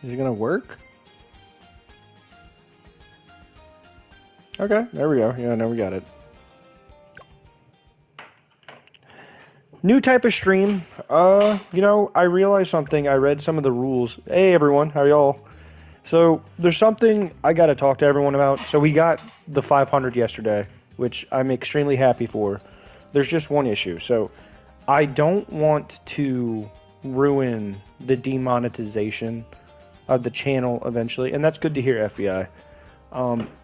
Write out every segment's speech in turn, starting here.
Is it gonna work? Okay, there we go. Yeah, now we got it. New type of stream. You know, I realized something. I read some of the rules. Hey, everyone, how y'all? So, there's something I gotta talk to everyone about. So, we got the 500 yesterday, which I'm extremely happy for. There's just one issue. So, I don't want to ruin the demonetization of the channel eventually, and that's good to hear, FBI.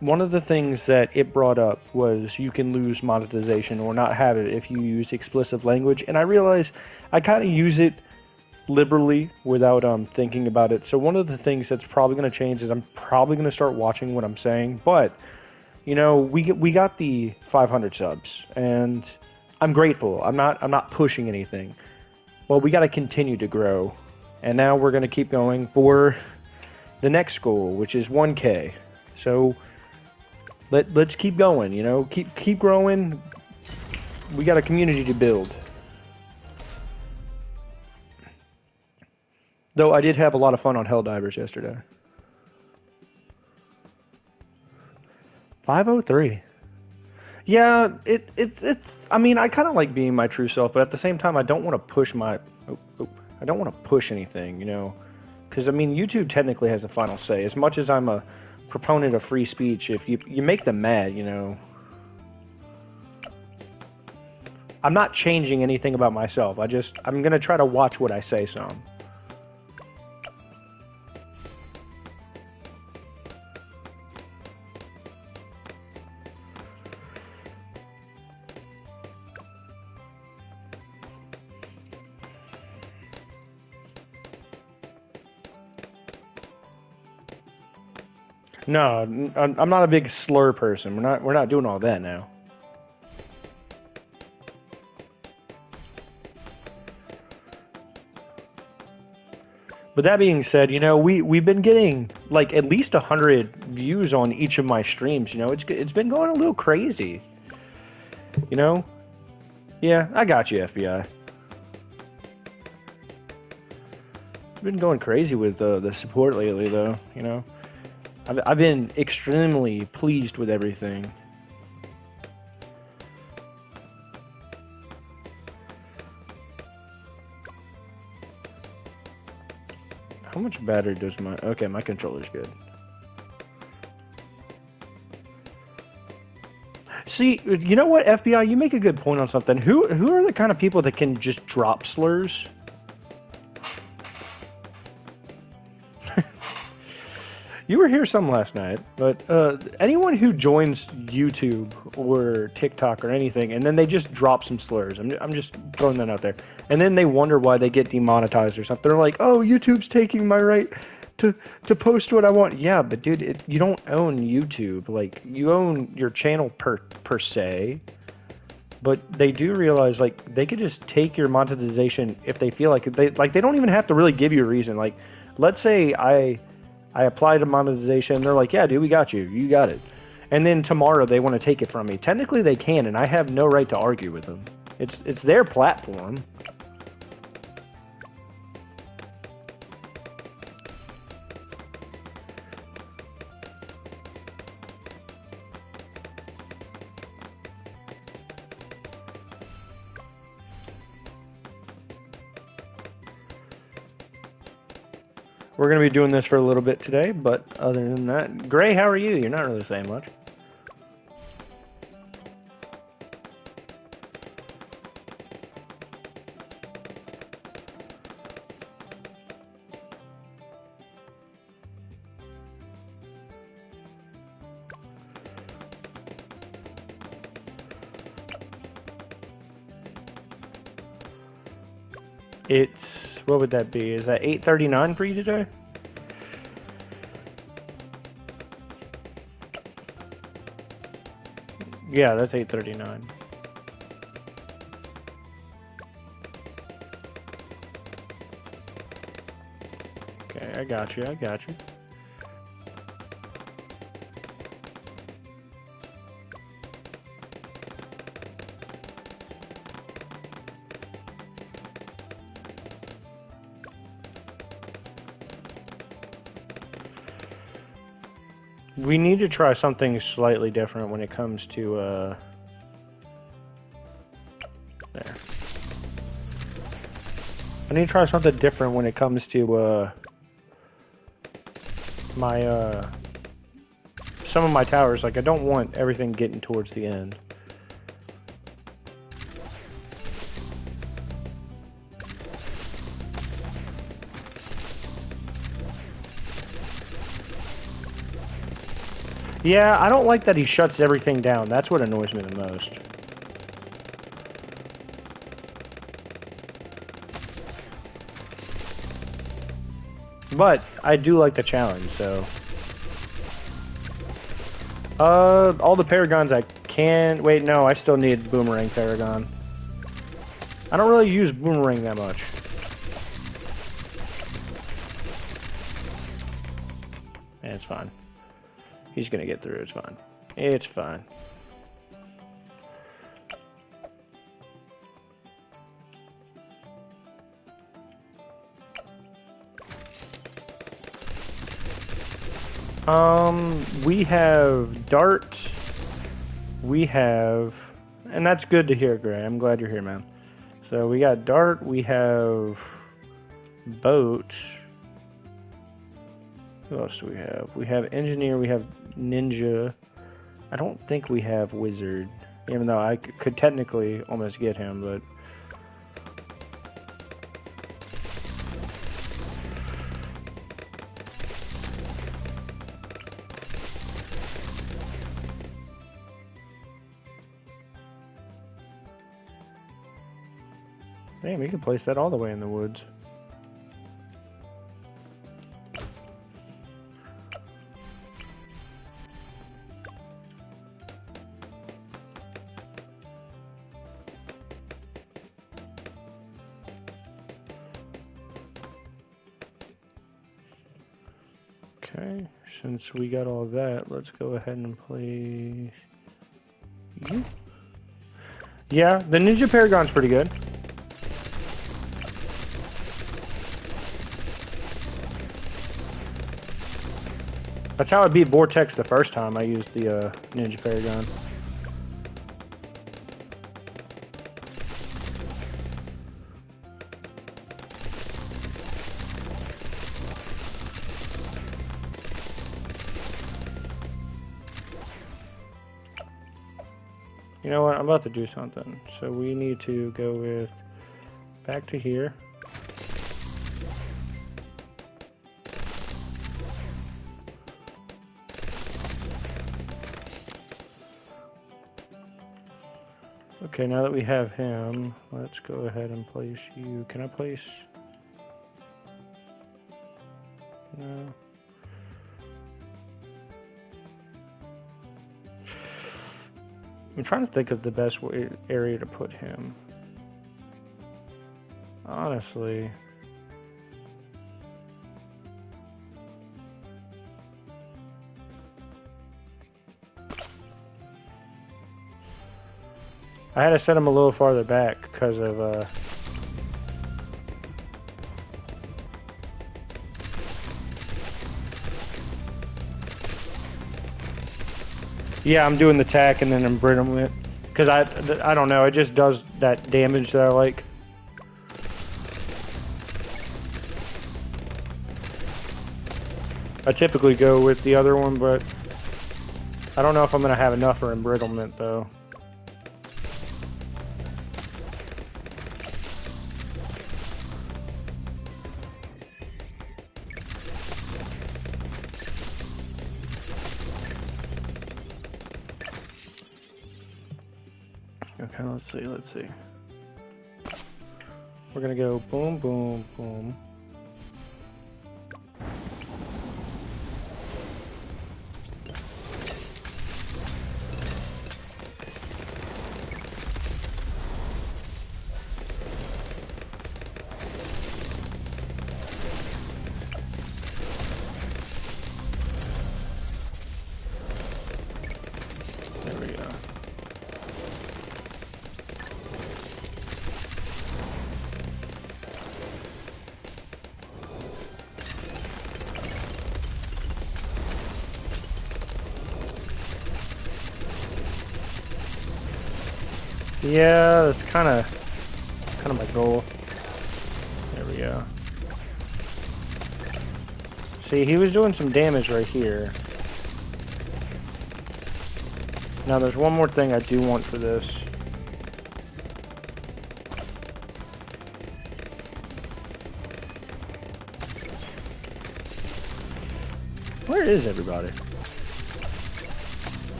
One of the things that it brought up was you can lose monetization or not have it if you use explicit language, and I realize I kind of use it liberally without thinking about it. So one of the things that's probably going to change is I'm probably going to start watching what I'm saying. But you know, we got the 500 subs, and I'm grateful. I'm not pushing anything. Well, we got to continue to grow, and now we're going to keep going for the next goal, which is 1K. So let's keep going, you know, keep growing. We got a community to build. Though I did have a lot of fun on Helldivers yesterday. 503. Yeah, it's I mean, I kind of like being my true self, but at the same time I don't want to push my I don't want to push anything, you know. Cuz I mean, YouTube technically has the final say. As much as I'm a proponent of free speech, if you make them mad, you know, I'm not changing anything about myself. I'm gonna try to watch what I say some. No, I'm not a big slur person. We're not doing all that now. But that being said, you know, we've been getting like at least 100 views on each of my streams. You know, it's been going a little crazy. You know, yeah, I got you, FBI. It's been going crazy with the support lately, though. You know, I've been extremely pleased with everything. How much battery does my... Okay, my controller's good. See, you know what, FBI? You make a good point on something. Who are the kind of people that can just drop slurs? You were here some last night, but anyone who joins YouTube or TikTok or anything, and then they just drop some slurs. I'm just throwing that out there. And then they wonder why they get demonetized or something. They're like, oh, YouTube's taking my right to post what I want. Yeah, but dude, you don't own YouTube. Like, you own your channel per se. But they do realize, like, they could just take your monetization if they feel like they don't even have to really give you a reason. Like, let's say I apply to monetization, they're like, yeah, dude, we got you. You got it. And then tomorrow they want to take it from me. Technically they can, and I have no right to argue with them. It's their platform. We're going to be doing this for a little bit today, but other than that... Gray, how are you? You're not really saying much. It's... What would that be? Is that 8:39 for you today? Yeah, that's 8:39. Okay, I got you. We need to try something slightly different when it comes to, there. I need to try something different when it comes to, my, some of my towers. Like, I don't want everything getting towards the end. Yeah, I don't like that he shuts everything down. That's what annoys me the most. But I do like the challenge, so. All the paragons I can. Wait, no, I still need boomerang paragon. I don't really use boomerang that much. Yeah, it's fine. He's gonna get through. It's fine. It's fine. We have Dart. We have, and that's good to hear, Gray. I'm glad you're here, man. So we got Dart. We have Boat. Who else do we have? We have Engineer. We have Ninja. I don't think we have Wizard, even though I could technically almost get him, but. Damn, we can place that all the way in the woods. Okay, since we got all that, let's go ahead and place you. Yeah, the Ninja Paragon's pretty good. That's how I beat Vortex the first time I used the Ninja Paragon. You know what? I'm about to do something. So we need to go with back to here. Okay, now that we have him, let's go ahead and place you. Can I place? No. I'm trying to think of the best area to put him. Honestly. I had to set him a little farther back because of yeah, I'm doing the tack and then embrittlement because I don't know, it just does that damage that I like. I typically go with the other one, but I don't know if I'm gonna have enough for embrittlement though. Okay, let's see. We're gonna go boom, boom, boom. There we go. Yeah, that's kind of my goal. There we go. See, he was doing some damage right here. Now there's one more thing I do want for this. Where is everybody?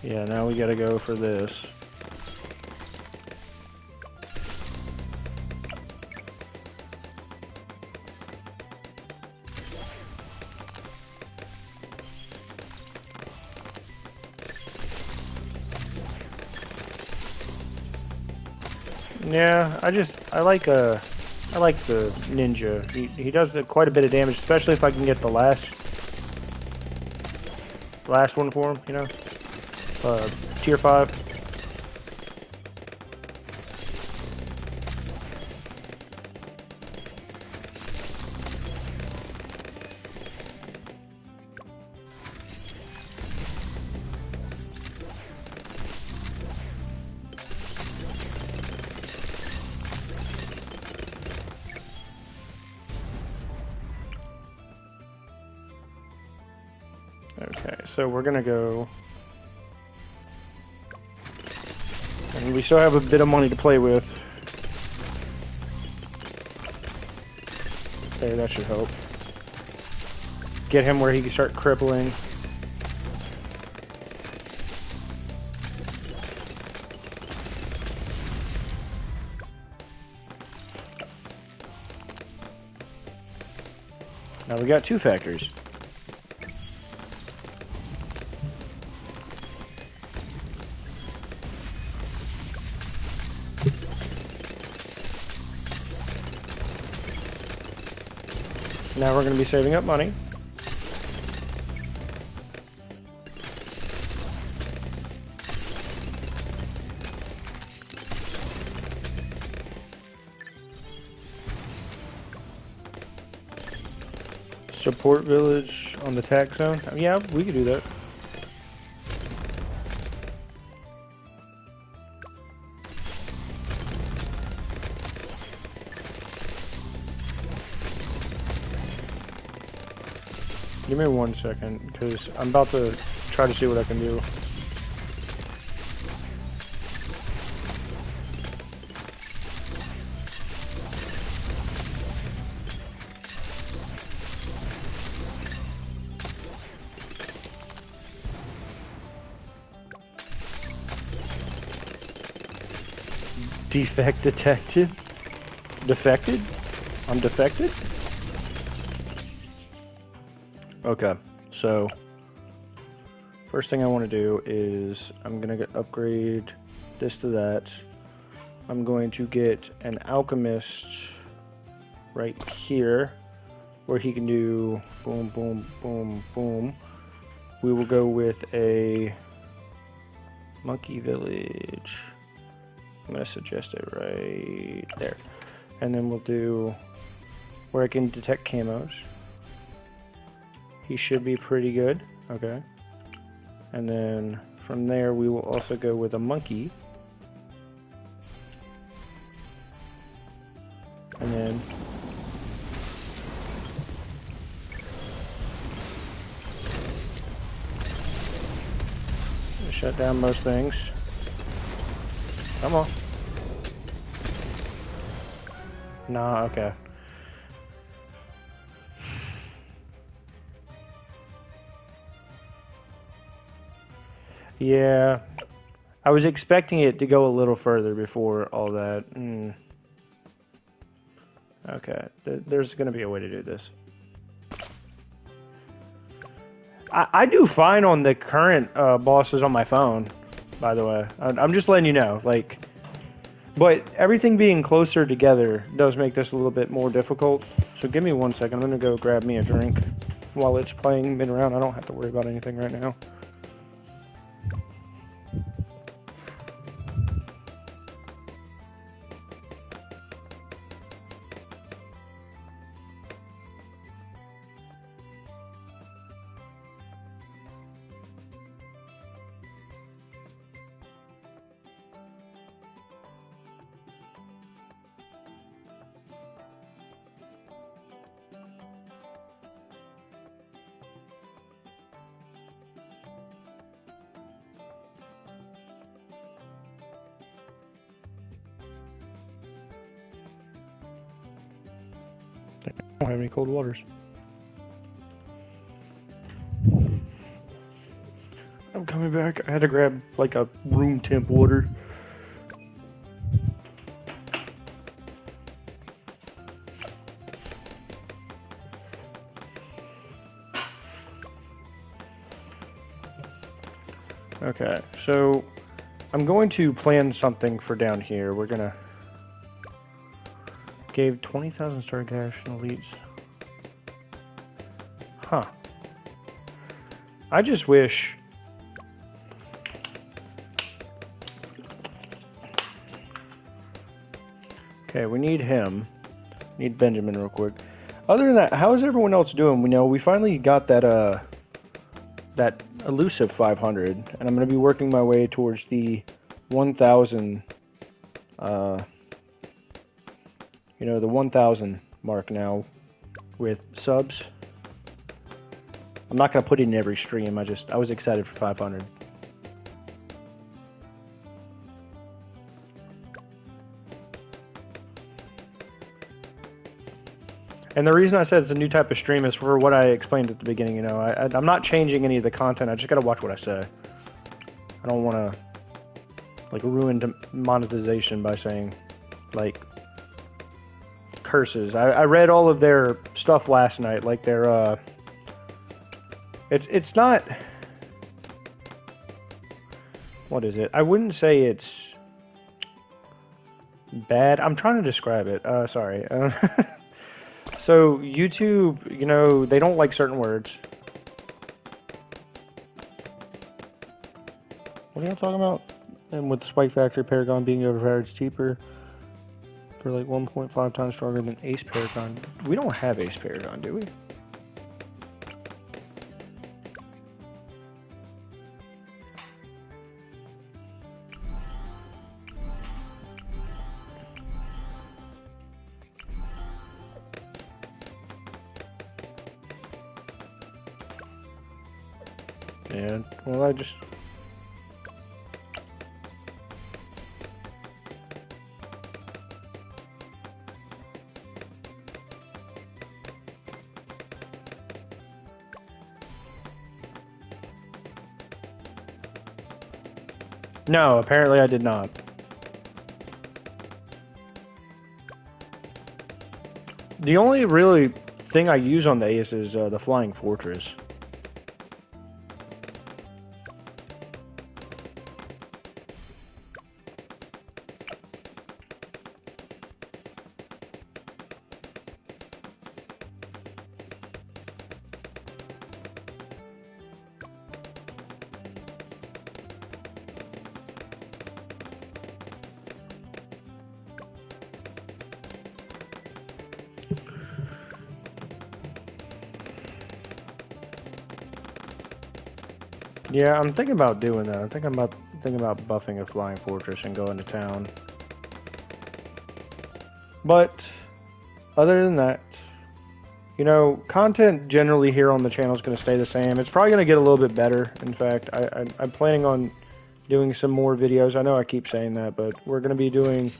Yeah, now we gotta go for this. Yeah, I like the ninja. He does quite a bit of damage, especially if I can get the last one for him, you know? Tier 5. Okay, so we're gonna go... And we still have a bit of money to play with. There, that should help. Get him where he can start crippling. Now we got 2 factories. Now we're going to be saving up money. Support village on the tax zone. Yeah, we could do that. Give me 1 second, because I'm about to try to see what I can do. Defect detected? Defected? I'm defected? Okay, so first thing I want to do is I'm going to upgrade this to that. I'm going to get an alchemist right here where he can do boom, boom, boom, boom. We will go with a monkey village. I'm going to suggest it right there. And then we'll do where I can detect camos. He should be pretty good. Okay. And then from there we will also go with a monkey. And then shut down most things. Come on. Nah, okay. Yeah, I was expecting it to go a little further before all that. Okay, there's going to be a way to do this. I do fine on the current bosses on my phone, by the way. I'm just letting you know, like, but everything being closer together does make this a little bit more difficult. So give me 1 second. I'm going to go grab me a drink while it's playing mid-round. I don't have to worry about anything right now. I don't have any cold waters. I'm coming back. I had to grab like a room temp water. Okay, so I'm going to plan something for down here. We're gonna gave 20,000 star cash and elites. Huh. I just wish. Okay, we need him. Need Benjamin real quick. Other than that, how is everyone else doing? We finally got that that elusive 500, and I'm going to be working my way towards the 1,000 the 1,000 mark now with subs. I'm not going to put it in every stream. I was excited for 500. And the reason I said it's a new type of stream is for what I explained at the beginning. I'm not changing any of the content. I just got to watch what I say. I don't want to like ruin monetization by saying like curses. I read all of their stuff last night. Like their it's not, what is it? I wouldn't say it's bad. I'm trying to describe it. Sorry. So YouTube, they don't like certain words. What are y'all talking about? And with the Spike Factory, Paragon being overpowered, it's cheaper. For like 1.5 times stronger than Ace Paragon. We don't have Ace Paragon, do we? Yeah, well, I just... No, apparently I did not. The only really thing I use on the Ace is the Flying Fortress. Yeah, I'm thinking about doing that. I'm thinking about buffing a Flying Fortress and going to town. But other than that, content generally here on the channel is going to stay the same. It's probably going to get a little bit better. In fact, I'm planning on doing some more videos. I know I keep saying that, but we're going to be doing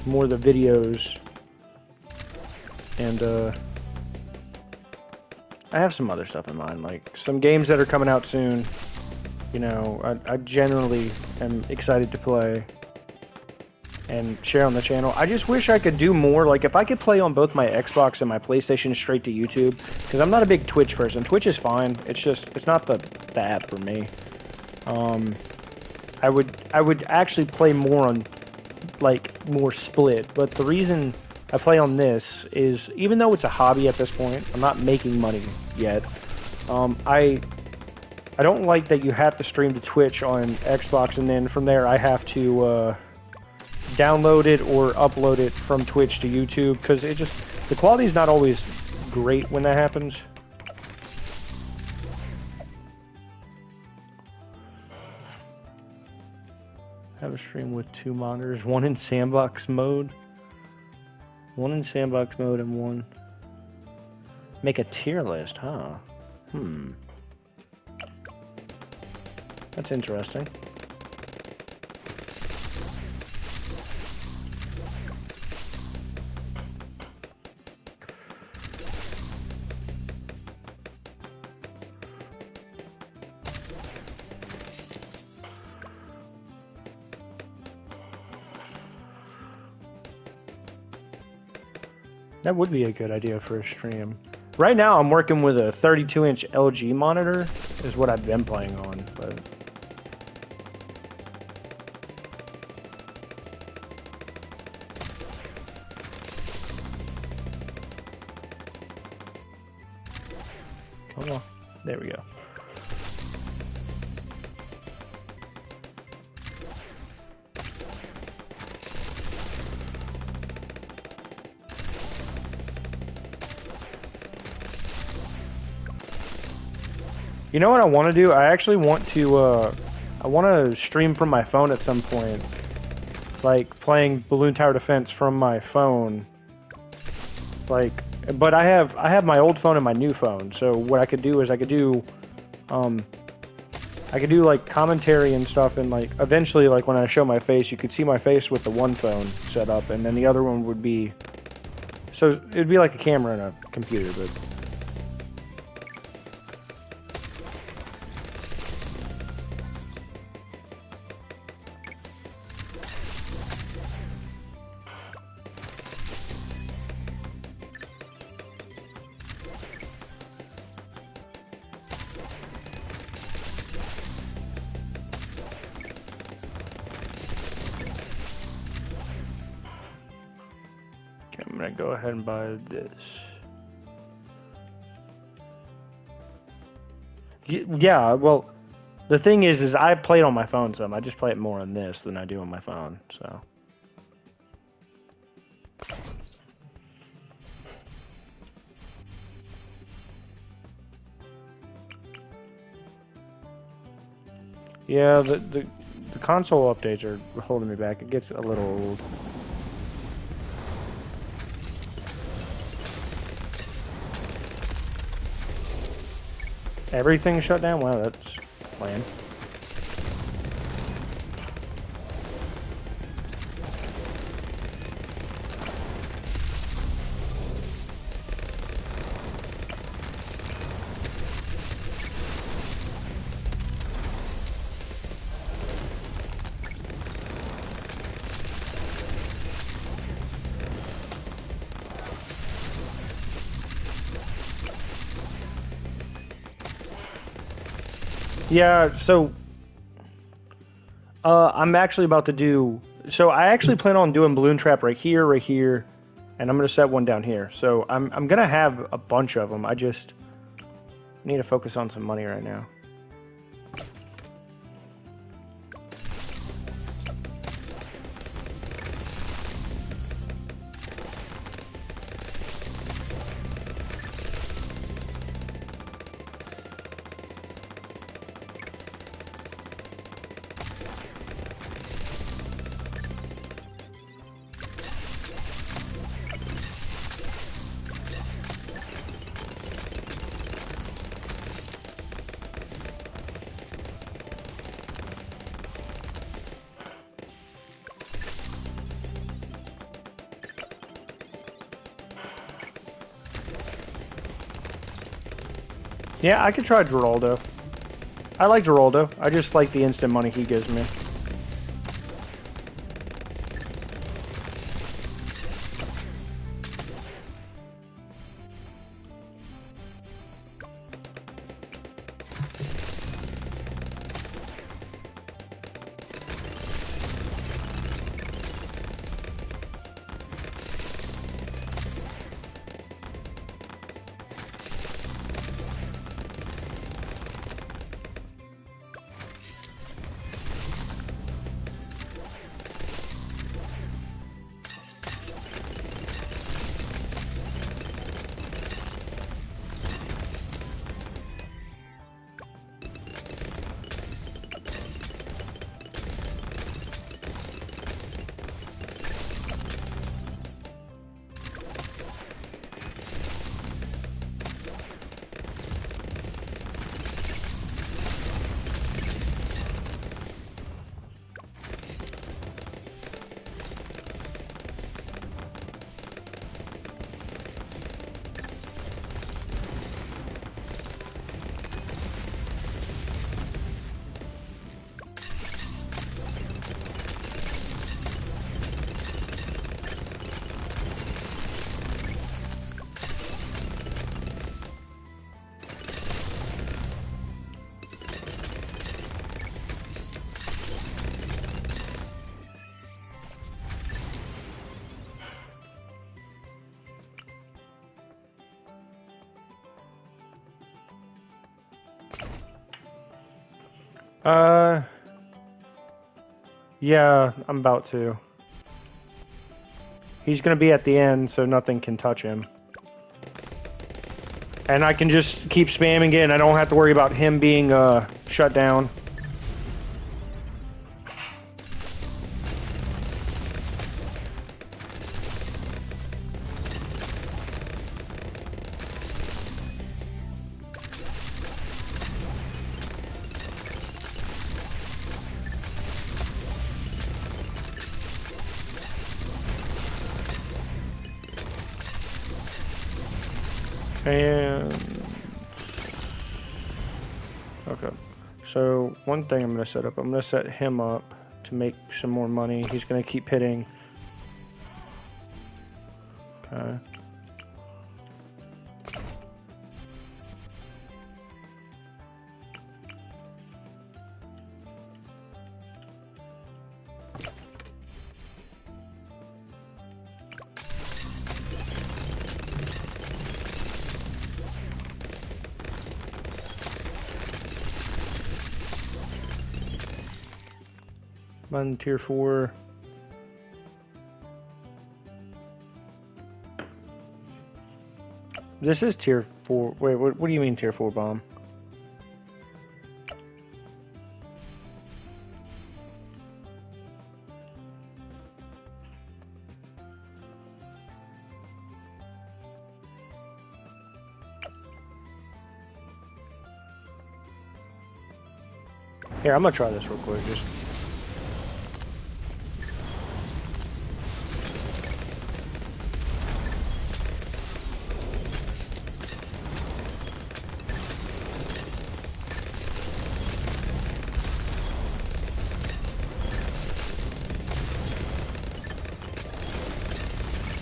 more of the videos. And I have some other stuff in mind, like some games that are coming out soon. I generally am excited to play and share on the channel. I just wish I could do more. Like, if I could play on both my Xbox and my PlayStation straight to YouTube, because I'm not a big Twitch person. Twitch is fine. It's not the app for me. I would actually play more on, like, more split. But the reason I play on this is, even though it's a hobby at this point, I'm not making money yet. I don't like that you have to stream to Twitch on Xbox, and then from there I have to download it or upload it from Twitch to YouTube, because the quality is not always great when that happens. Have a stream with 2 monitors, one in sandbox mode. One in sandbox mode and one. Make a tier list, huh? That's interesting. That would be a good idea for a stream. Right now, I'm working with a 32-inch LG monitor, is what I've been playing on, but... Come on. There we go. You know what I want to do? I actually want to, I want to stream from my phone at some point. Like, playing Balloon Tower Defense from my phone. Like, but I have my old phone and my new phone, so what I could do is I could do like commentary and stuff, and like eventually, like when I show my face, you could see my face with the one phone set up, and then the other one would be, so it'd be like a camera and a computer, but. I'm gonna go ahead and buy this. Yeah, well, the thing is I play it on my phone some. I just play it more on this than I do on my phone, so. Yeah, the console updates are holding me back. It gets a little old. Everything shut down? Wow, that's planned. Yeah, so I'm actually about to do. So I actually plan on doing balloon trap right here, and I'm gonna set one down here. So I'm gonna have a bunch of them. I just need to focus on some money right now. Yeah, I could try Geraldo. I like Geraldo. I just like the instant money he gives me. Yeah, I'm about to. He's gonna be at the end, so nothing can touch him. And I can just keep spamming it, and I don't have to worry about him being, shut down. And okay, so one thing I'm gonna set up, I'm gonna set him up to make some more money. He's gonna keep hitting. Okay. I'm tier 4. This is tier 4. Wait, what do you mean tier 4 bomb? Here, I'm gonna try this real quick. Just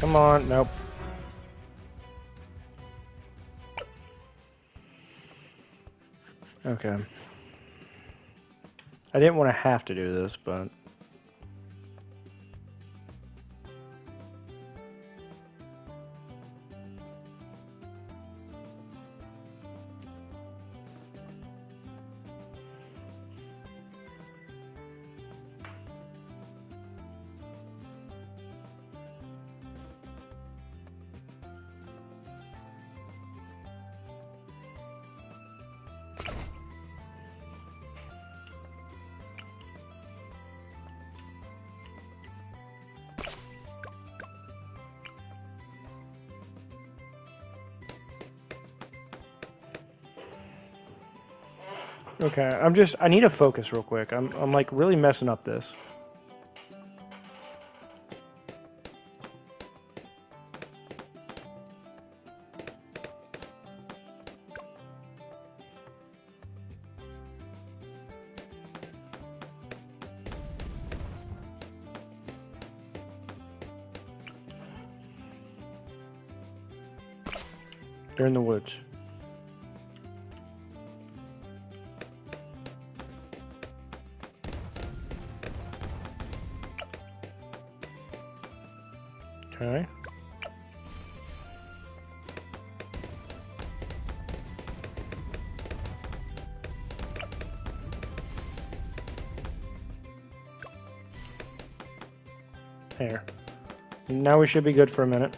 come on, nope. Okay. I didn't want to have to do this, but okay. I need to focus real quick. I'm like really messing up this. They're in the woods. Okay. There. Now we should be good for a minute.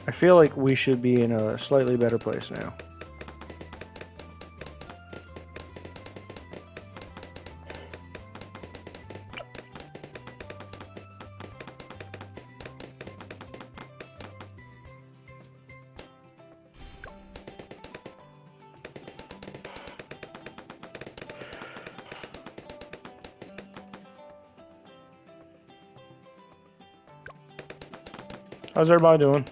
I feel like we should be in a slightly better place now. How's everybody doing?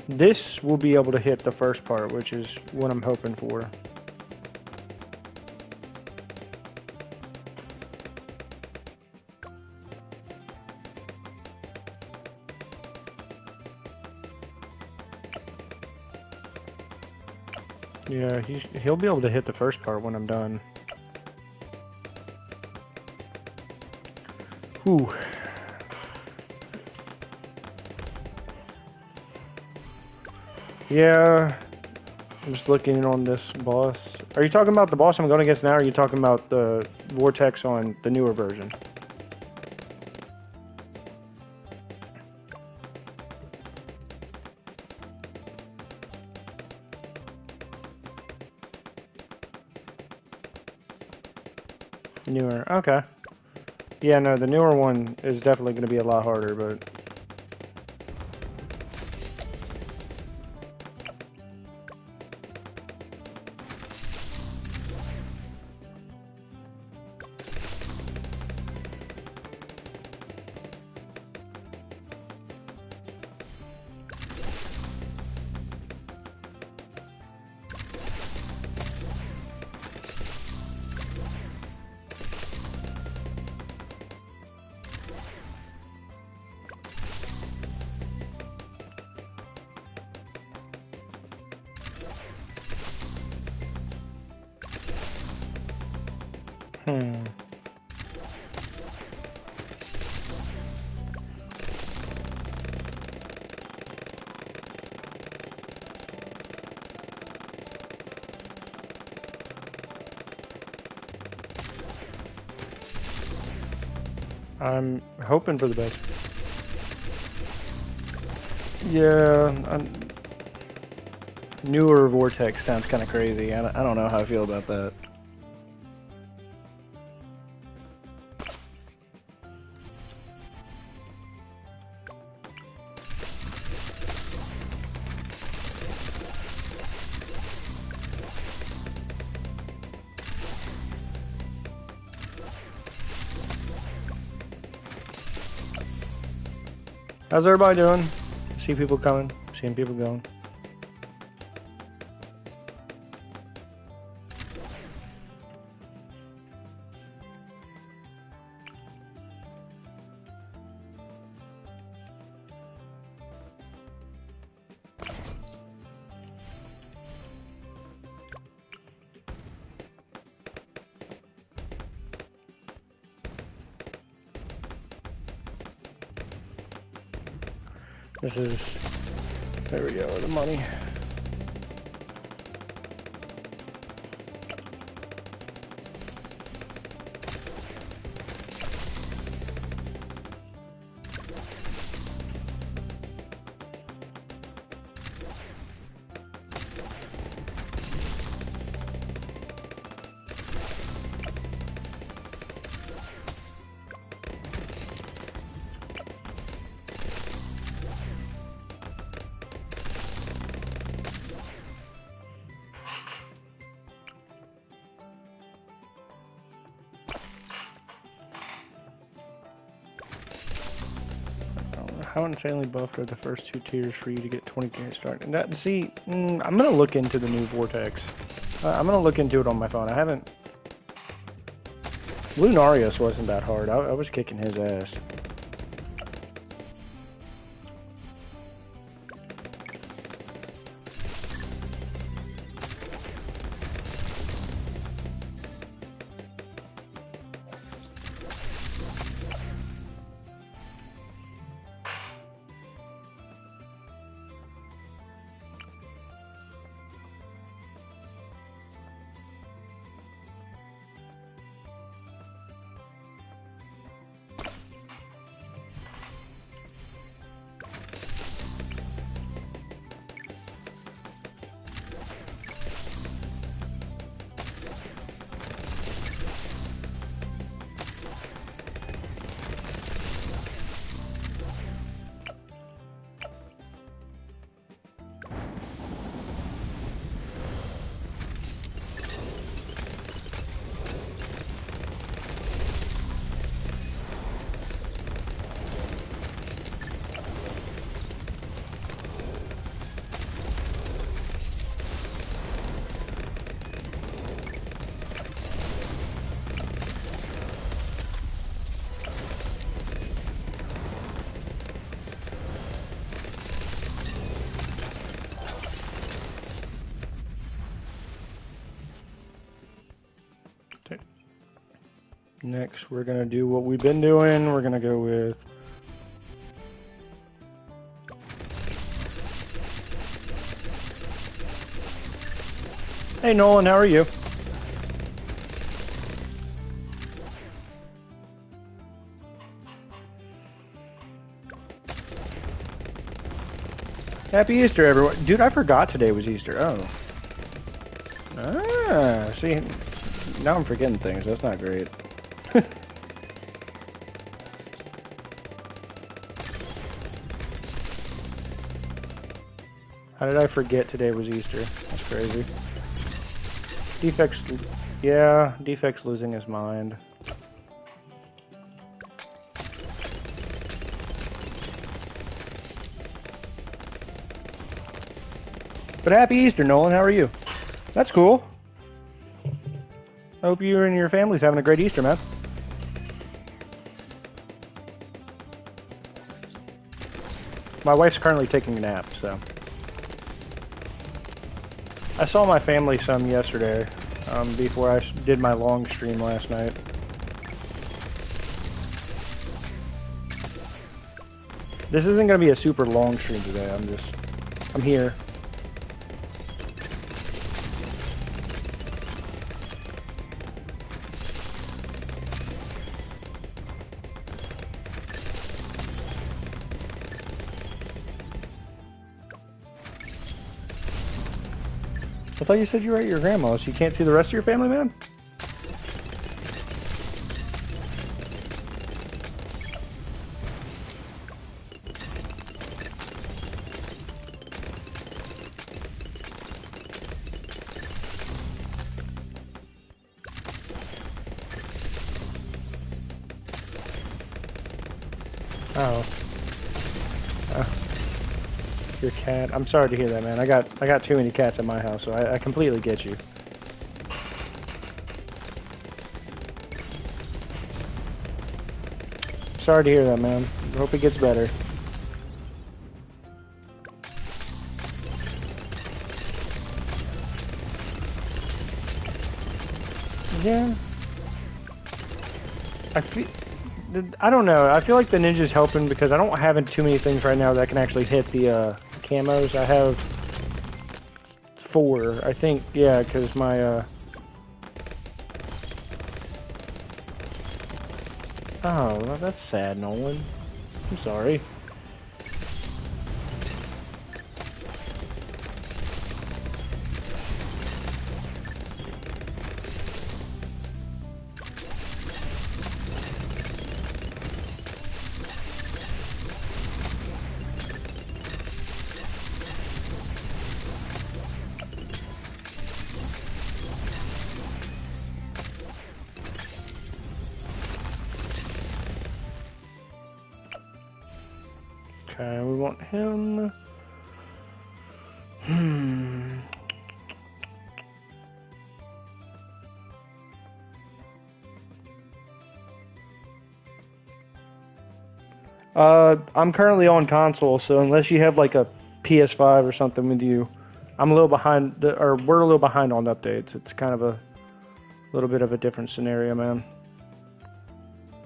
This will be able to hit the first part, which is what I'm hoping for. Yeah, he'll be able to hit the first part when I'm done. Whew. Yeah, I'm just looking on this boss. Are you talking about the boss I'm going against now, or are you talking about the Vortex on the newer version? Newer, okay. Yeah, no, the newer one is definitely going to be a lot harder, but... I'm hoping for the best. Yeah, newer Vortex sounds kind of crazy. I don't know how I feel about that. How's everybody doing? See people coming, seeing people going. This is, there we go, the money. How insanely buffed are the first two tiers for you to get 20k start? And that, see, I'm gonna look into the new Vortex. I'm gonna look into it on my phone. I haven't. Lunarius wasn't that hard. I was kicking his ass. Next, we're gonna do what we've been doing. We're gonna go with Hey Nolan, how are you? Happy Easter, everyone. Dude, I forgot today was Easter. Oh. Ah, see, now I'm forgetting things. That's not great. How did I forget today was Easter? That's crazy. Defect's... Yeah, Defect's losing his mind. But happy Easter, Nolan. How are you? That's cool. I hope you and your family's having a great Easter, man. My wife's currently taking a nap, so... I saw my family some yesterday, before I did my long stream last night. This isn't going to be a super long stream today, I'm here. I thought you said you were at your grandma's. You can't see the rest of your family, man? Oh. Your cat. I'm sorry to hear that, man. I got too many cats at my house, so I completely get you. Sorry to hear that, man. Hope it gets better. Yeah. I don't know. I feel like the ninja's helping because I don't have too many things right now that can actually hit the camos. I have 4, I think. Yeah, because my oh, that's sad, Nolan. I'm sorry. Okay, we want him. I'm currently on console, so unless you have like a PS5 or something with you, I'm a little behind, or we're a little behind on updates. It's kind of a little bit of a different scenario, man.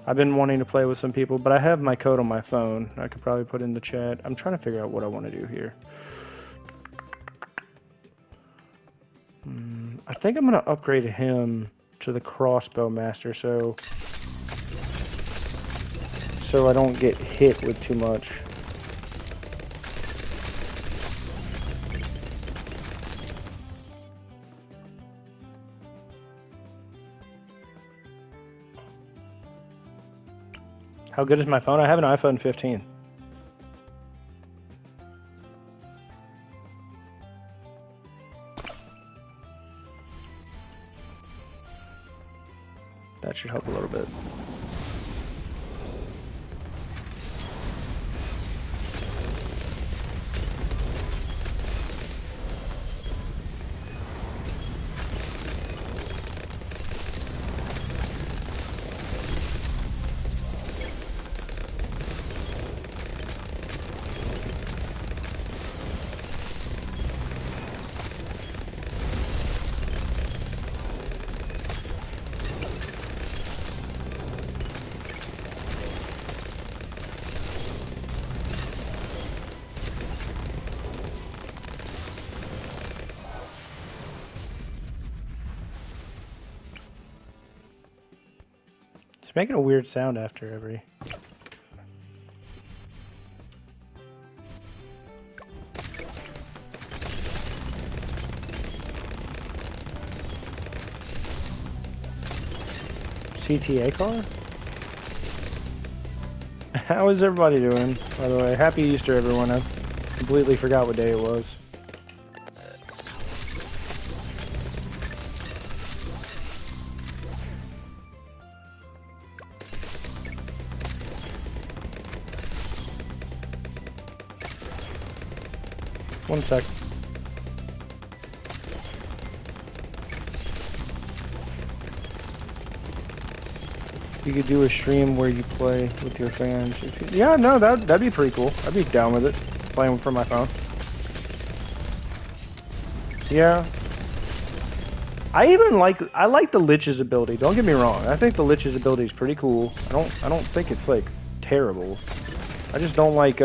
I've been wanting to play with some people, but I have my code on my phone. I could probably put in the chat. I'm trying to figure out what I want to do here. I think I'm going to upgrade him to the crossbow master, so I don't get hit with too much. How good is my phone? I have an iPhone 15. That should help a little bit. It's making a weird sound after every... CTA car? How is everybody doing, by the way? Happy Easter, everyone. I completely forgot what day it was. One sec. You could do a stream where you play with your fans. Yeah, no, that'd be pretty cool. I'd be down with it. Playing from my phone. Yeah. I like the Lich's ability. Don't get me wrong. I think the Lich's ability is pretty cool. I don't think it's like terrible. I just don't like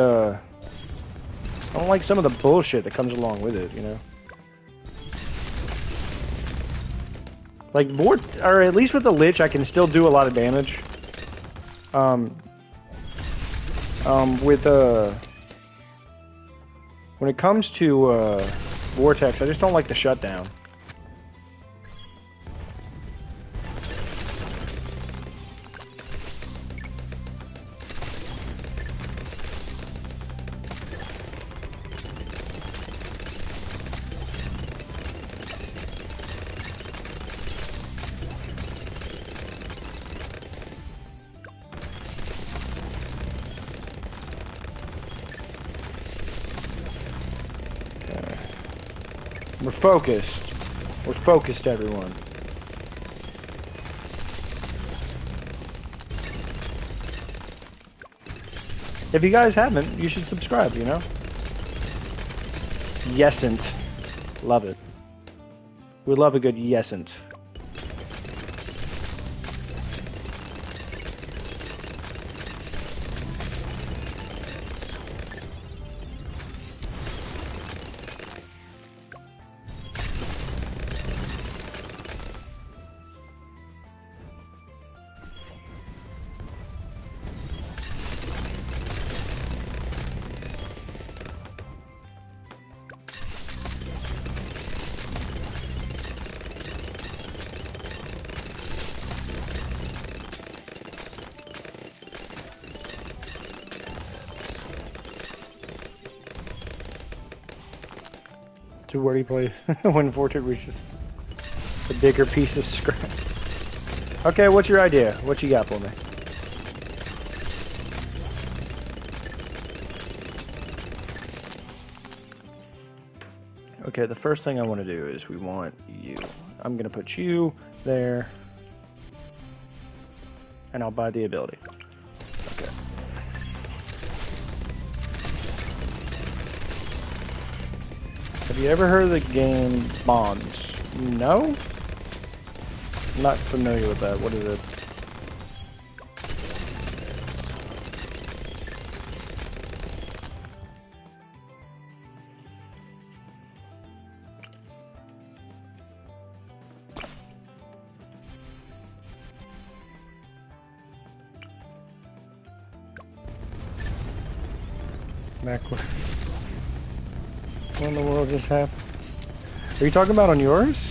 some of the bullshit that comes along with it, you know. Like or at least with the Lich, I can still do a lot of damage. When it comes to Vortex, I just don't like the shutdown. We're focused. We're focused, everyone. If you guys haven't, you should subscribe, you know? Yesent. Love it. We love a good yesent. To where he plays when Vortex reaches a bigger piece of scrap. Okay, what's your idea? What you got for me? Okay, the first thing I want to do is we want you. I'm going to put you there. And I'll buy the ability. Okay. Have you ever heard of the game Bonds? No? I'm not familiar with that. What is it? What in the world just happened? Are you talking about on yours?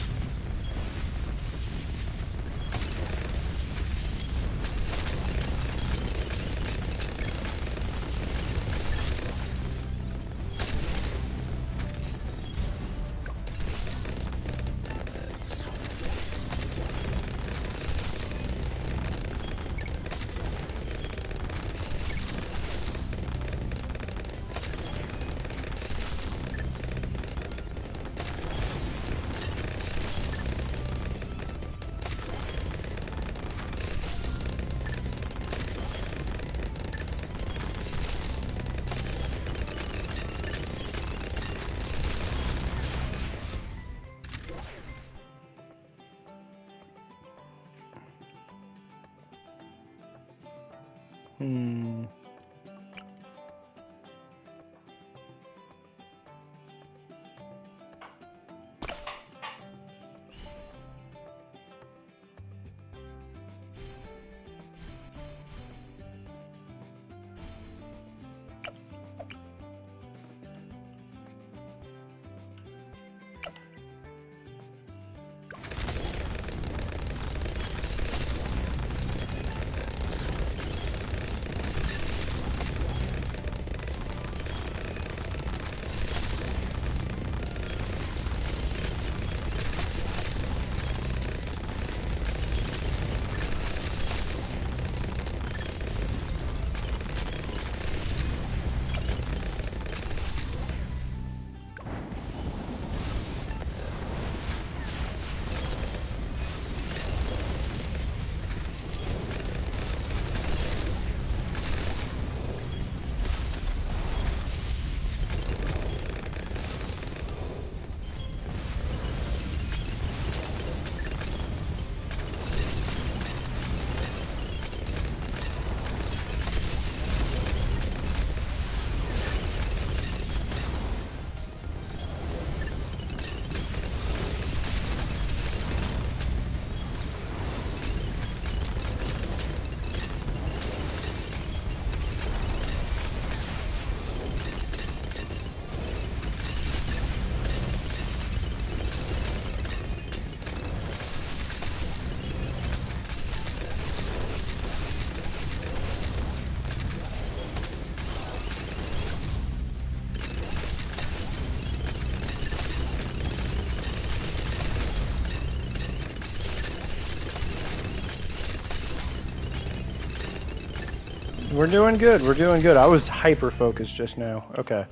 We're doing good. We're doing good. I was hyper focused just now. Okay.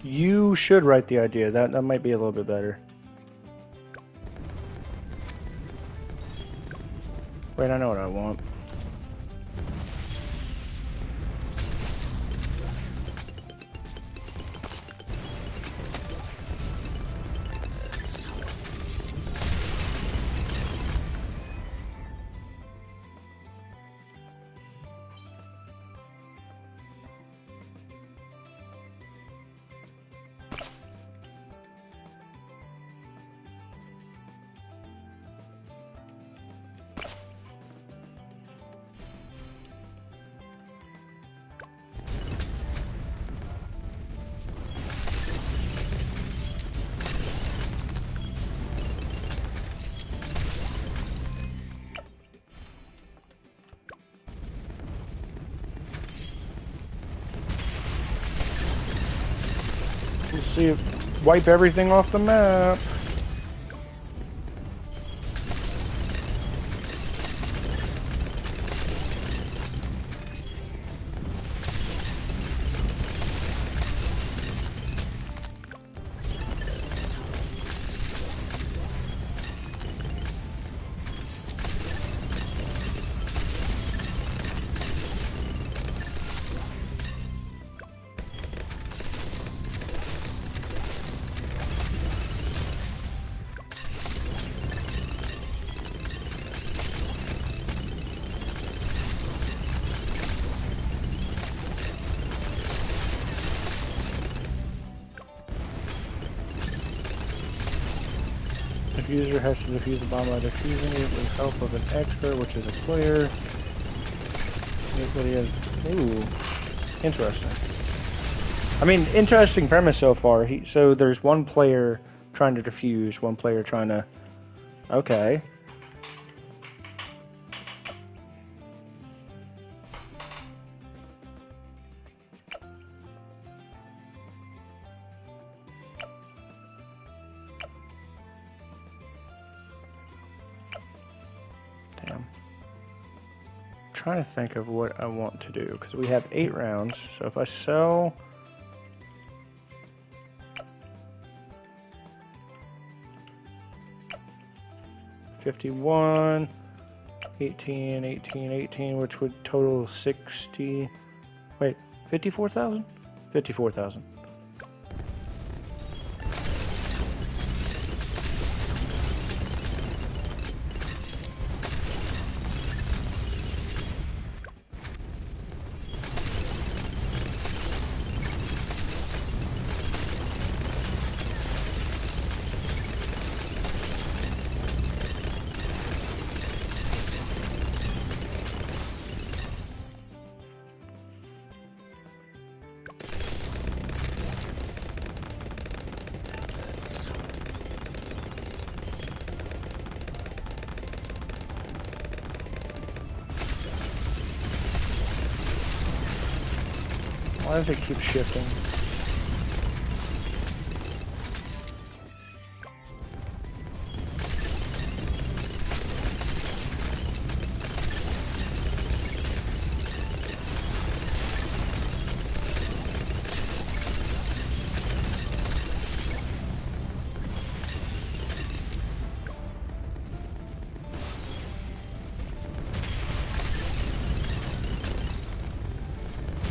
You should write the idea. That might be a little bit better. Wait, I know what I want. Let's see if wipe everything off the map. Diffuser has to defuse the bomb by defusing it with the help of an expert, which is a player. Here's what he has. Ooh, interesting. I mean, interesting premise so far. So there's one player trying to defuse, one player trying to. Okay. Trying to think of what I want to do because we have 8 rounds. So if I sell 51, 18, 18, 18, which would total 60. Wait, 54,000? 54,000. Why does it keep shifting?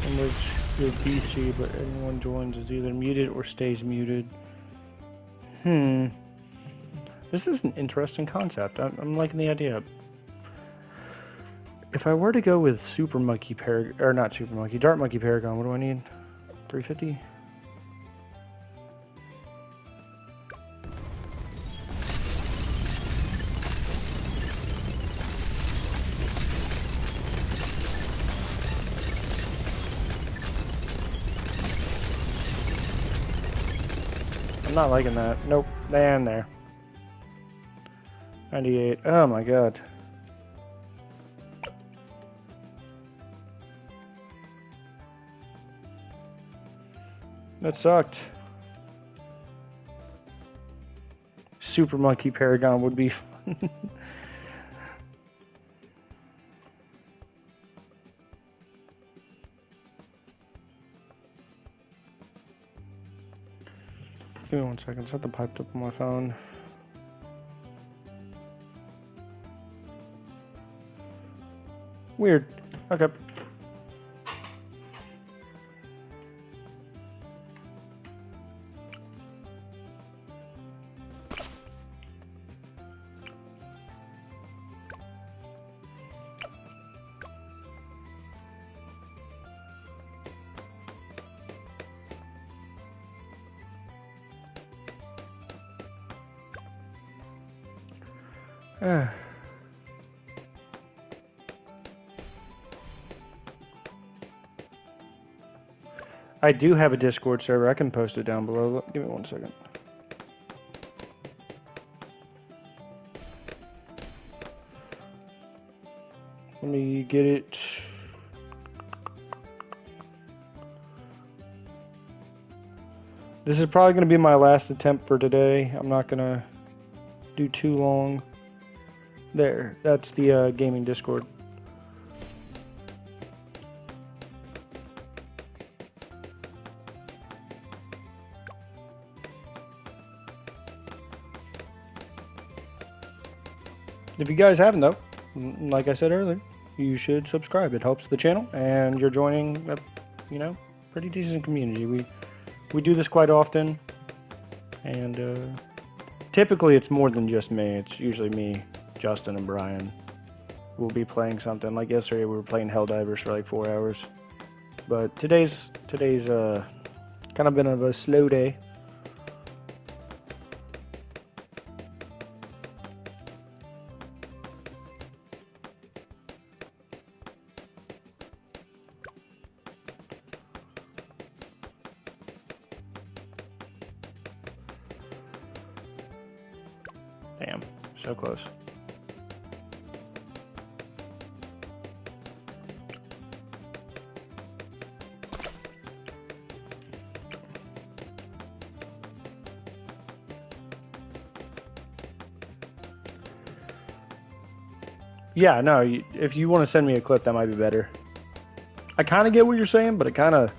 In which you're BC, but anyone joins is either muted or stays muted. This is an interesting concept. I'm liking the idea. If I were to go with Super Monkey Paragon, or not Super Monkey, Dart Monkey Paragon, what do I need? 350? I'm not liking that. Nope. And there. 98. Oh my god. That sucked. Super Monkey Paragon would be fun. Give me 1 second. Something piped up on my phone. Weird. Okay. I do have a Discord server. I can post it down below. Give me 1 second. Let me get it. This is probably going to be my last attempt for today. I'm not going to do too long. There, that's the gaming Discord. If you guys haven't though, like I said earlier, you should subscribe. It helps the channel, and you're joining a, you know, pretty decent community. We do this quite often, and typically it's more than just me. It's usually me, Justin, and Brian. We'll be playing something. Like yesterday, we were playing Helldivers for like 4 hours. But today's kind of been of a slow day. Damn, so close. Yeah, no, if you want to send me a clip, that might be better. I kind of get what you're saying, but it kind of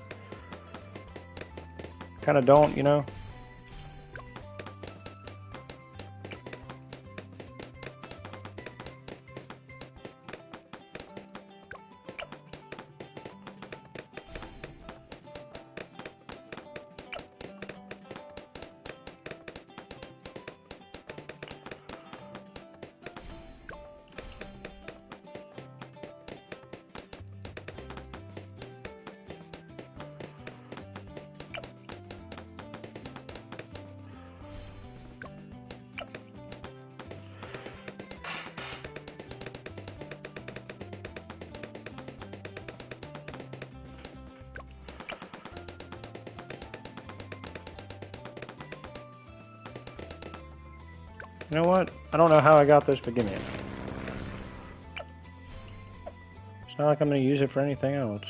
don't, you know? You know what? I don't know how I got this, but give me it. It's not like I'm going to use it for anything else.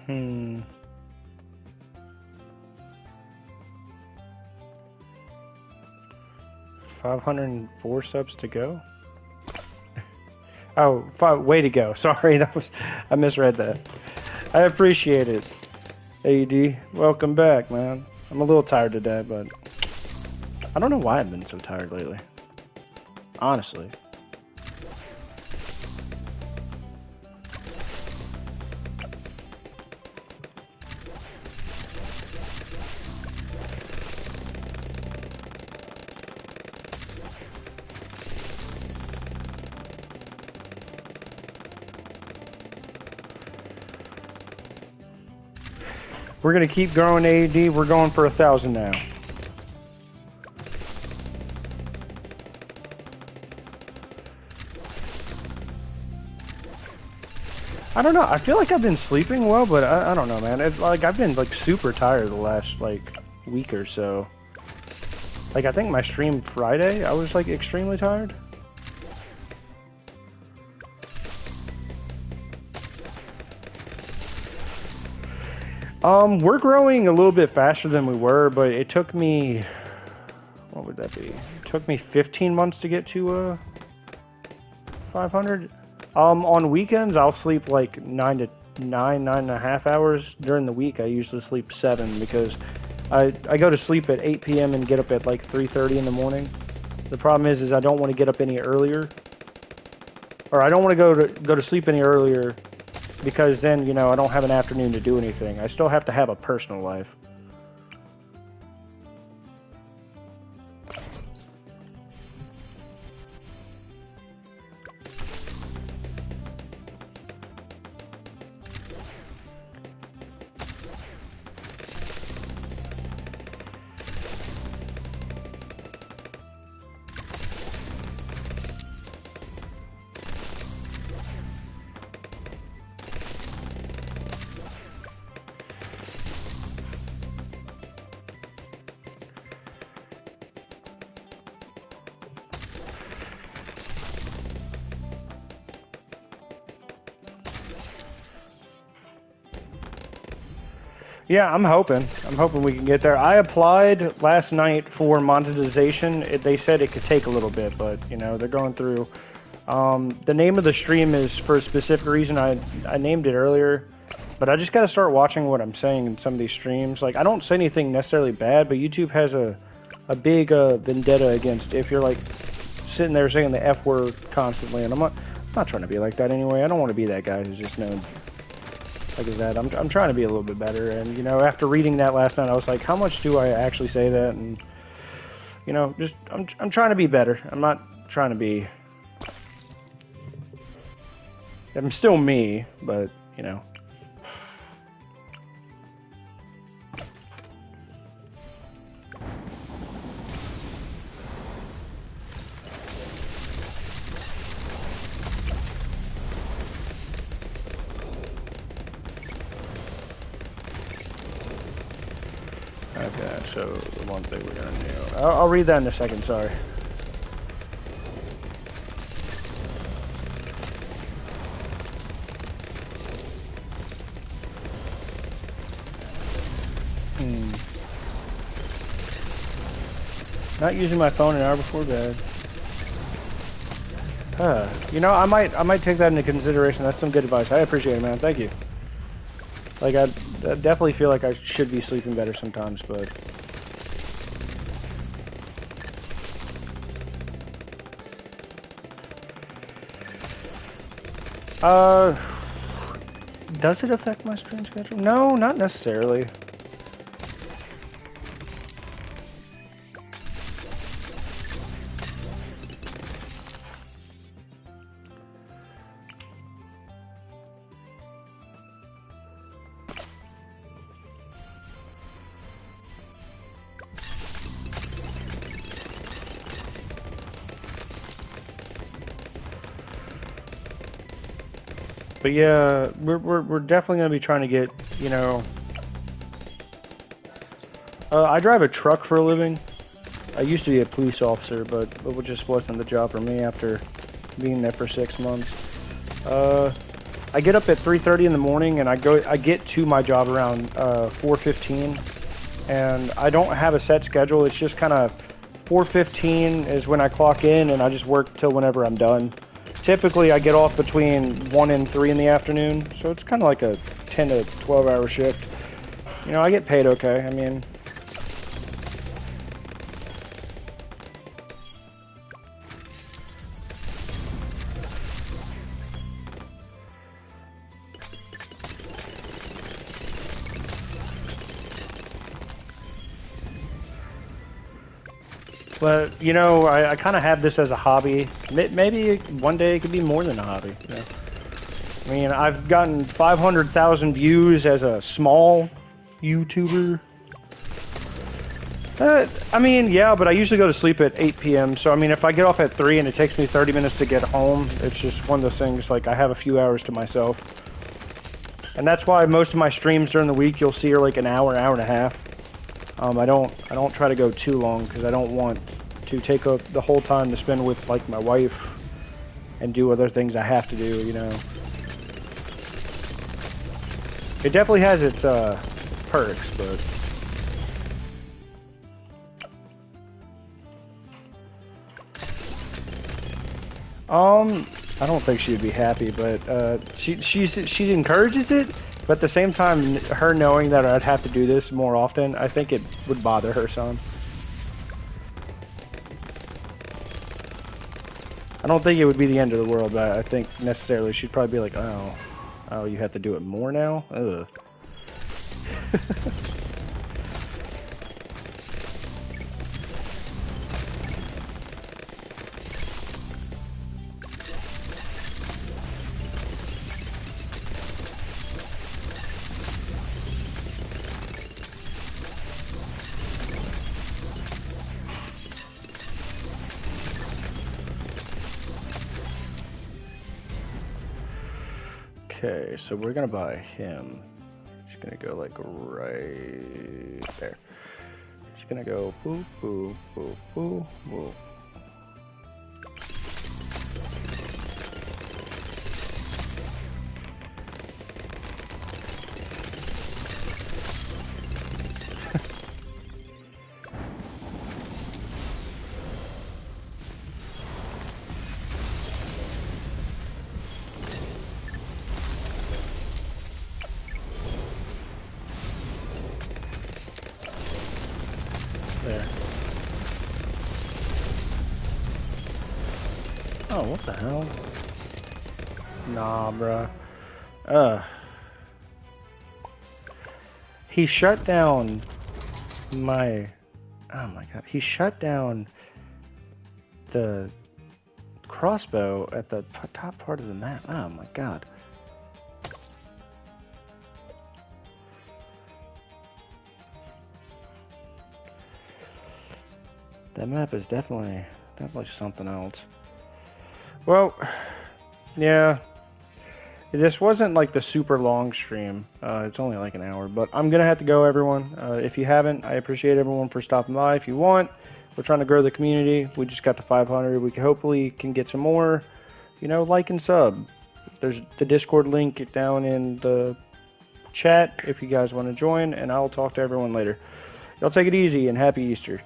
Hmm. $504 subs to go? Oh, way to go. Sorry, I misread that. I appreciate it. AD, welcome back, man. I'm a little tired today, but I don't know why I've been so tired lately. Honestly. We're gonna keep growing AD. We're going for 1,000 now. I don't know. I feel like I've been sleeping well, but I don't know, man. Like I've been like super tired the last like week or so. Like I think my stream Friday, I was like extremely tired. We're growing a little bit faster than we were, but it took me, what would that be? It took me 15 months to get to 500. On weekends, I'll sleep like 9 and a half hours. During the week, I usually sleep 7 because I go to sleep at 8 p.m. and get up at like 3:30 in the morning. The problem is I don't want to get up any earlier, or I don't want to go to sleep any earlier because then, you know, I don't have an afternoon to do anything. I still have to have a personal life. Yeah, I'm hoping. I'm hoping we can get there. I applied last night for monetization. They said it could take a little bit, but, you know, they're going through. The name of the stream is for a specific reason. I named it earlier, but I just got to start watching what I'm saying in some of these streams. Like, I don't say anything necessarily bad, but YouTube has a big vendetta against if you're, like, sitting there saying the F word constantly, and I'm not trying to be like that anyway. I don't want to be that guy who's just known like that. I'm trying to be a little bit better, and you know, after reading that last night, I was like, how much do I actually say that? And you know, just I'm trying to be better. I'm not trying to be. I'm still me, but you know. Okay, so the one thing we're gonna do. I'll read that in a second, sorry. Not using my phone an hour before bed. You know, I might take that into consideration. That's some good advice. I appreciate it, man. Thank you. Like, I definitely feel like I should be sleeping better sometimes, but... Does it affect my stream schedule? No, not necessarily. But yeah, we're definitely gonna be trying to get, you know. I drive a truck for a living. I used to be a police officer, but it just wasn't the job for me after being there for 6 months. I get up at 3:30 in the morning, and I get to my job around 4:15, and I don't have a set schedule. It's just kind of 4:15 is when I clock in, and I just work till whenever I'm done. Typically, I get off between 1 and 3 in the afternoon, so it's kind of like a 10 to 12 hour shift. You know, I get paid okay. I mean, but, you know, I kind of have this as a hobby. Maybe one day it could be more than a hobby. You know? I mean, I've gotten 500,000 views as a small YouTuber. I mean, yeah, but I usually go to sleep at 8 p.m. So, I mean, if I get off at 3 and it takes me 30 minutes to get home, it's just one of those things, like, I have a few hours to myself. And that's why most of my streams during the week you'll see are like an hour, hour and a half. I don't try to go too long because I don't want to take up the whole time to spend with like my wife and do other things I have to do, you know. It definitely has its perks, but I don't think she'd be happy, but she encourages it. But at the same time, her knowing that I'd have to do this more often, I think it would bother her some. I don't think it would be the end of the world, but I think necessarily she'd probably be like, oh, you have to do it more now? Ugh. Okay, so we're gonna buy him. Just gonna go like right there. Just gonna go boo, boo, boo, boo, boo. There. Oh, what the hell? Nah, bruh. He shut down my... Oh my god. He shut down the crossbow at the top part of the map. Oh my god. That map is definitely something else. Well, yeah. This wasn't like the super long stream. It's only like an hour, but I'm gonna have to go, everyone. If you haven't, I appreciate everyone for stopping by. If you want, we're trying to grow the community. We just got to 500. We hopefully can get some more. You know, like and sub. There's the Discord link down in the chat if you guys want to join, and I'll talk to everyone later. Y'all take it easy and happy Easter.